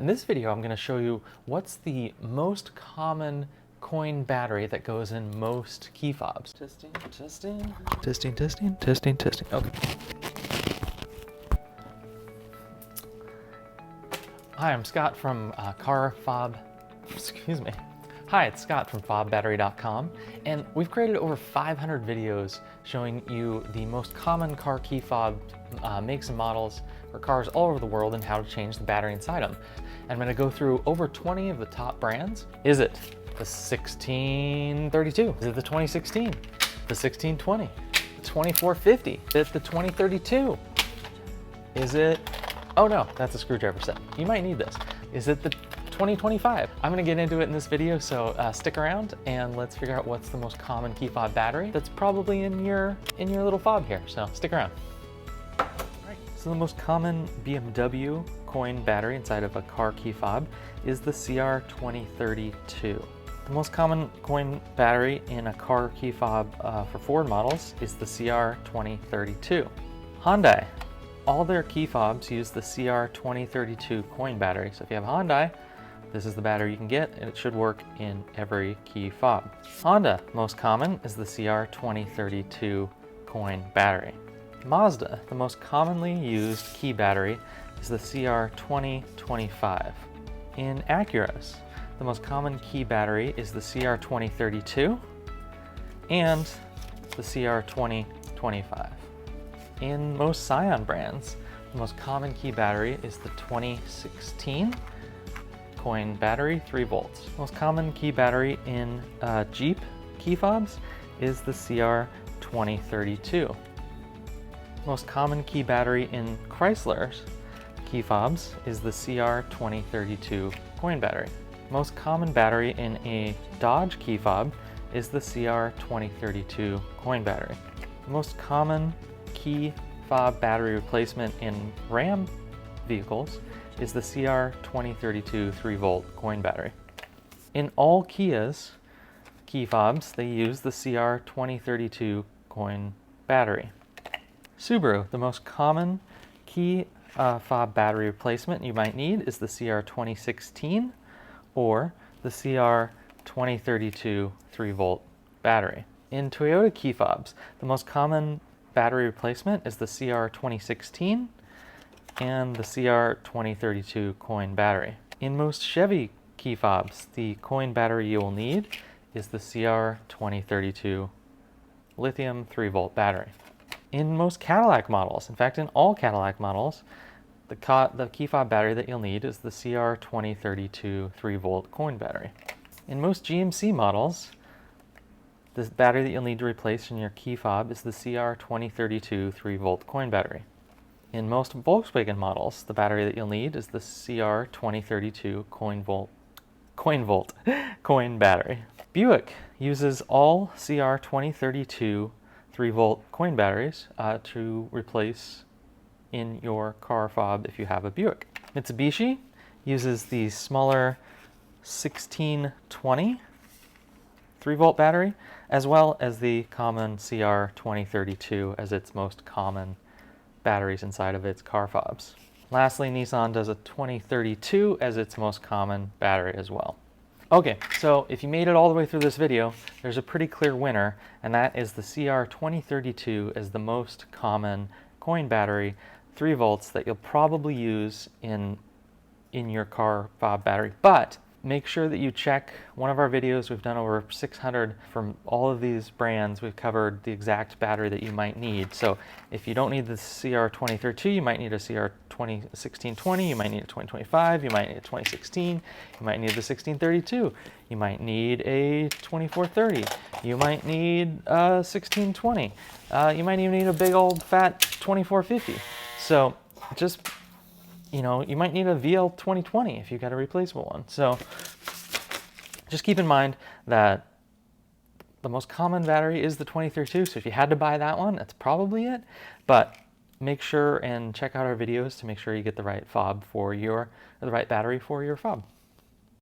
this video, I'm going to show you what's the most common coin battery that goes in most key fobs. Testing. Okay. Hi, I'm Scott from Hi, it's Scott from fobbattery.com, and we've created over 500 videos showing you the most common car key fob makes and models for cars all over the world and how to change the battery inside them. And I'm going to go through over 20 of the top brands. Is it the 1632? Is it the 2016? The 1620? The 2450? Is it the 2032? Is it... Oh no, that's a screwdriver set. You might need this. Is it the 2025? I'm gonna get into it in this video, so stick around and let's figure out what's the most common key fob battery that's probably in your little fob here, so stick around. Right. So the most common BMW coin battery inside of a car key fob is the CR2032. The most common coin battery in a car key fob for Ford models is the CR2032. Hyundai. All their key fobs use the CR2032 coin battery. So if you have a Hyundai, this is the battery you can get, and it should work in every key fob. Honda, most common, is the CR2032 coin battery. Mazda, the most commonly used key battery, is the CR2025. In Acuras, the most common key battery is the CR2032 and the CR2025. In most Scion brands, the most common key battery is the 2016 coin battery, 3 volts. Most common key battery in Jeep key fobs is the CR2032. Most common key battery in Chrysler's key fobs is the CR2032 coin battery. Most common battery in a Dodge key fob is the CR2032 coin battery. The most common key fob battery replacement in Ram vehicles is the CR2032 3-volt coin battery. In all Kia's key fobs, they use the CR2032 coin battery. Subaru, the most common key fob battery replacement you might need is the CR2016 or the CR2032 3-volt battery. In Toyota key fobs, the most common battery replacement is the CR2016 and the CR2032 coin battery. In most Chevy key fobs, the coin battery you will need is the CR2032 lithium 3-volt battery. In most Cadillac models, in fact in all Cadillac models, the key fob battery that you'll need is the CR2032 3-volt coin battery. In most GMC models, the battery that you'll need to replace in your key fob is the CR2032 3-volt coin battery. In most Volkswagen models, the battery that you'll need is the CR2032 coin battery. Buick uses all CR2032 3-volt coin batteries to replace in your car fob if you have a Buick. Mitsubishi uses the smaller 1620 3-volt battery, as well as the common CR2032 as its most common batteries inside of its car fobs. Lastly, Nissan does a 2032 as its most common battery as well. Okay, so if you made it all the way through this video, there's a pretty clear winner, and that is the CR2032 as the most common coin battery, 3 volts, that you'll probably use in your car fob battery. But make sure that you check one of our videos. We've done over 600 from all of these brands. We've covered the exact battery that you might need. So if you don't need the CR2032, you might need a CR1620, you might need a 2025, you might need a 2016, you might need the 1632, you might need a 2430, you might need a 1620, you might even need a big old fat 2450. So just, you know, you might need a VL 2020 if you've got a replaceable one. So just keep in mind that the most common battery is the 2032. So if you had to buy that one, that's probably it. But make sure and check out our videos to make sure you get the right fob for the right battery for your fob.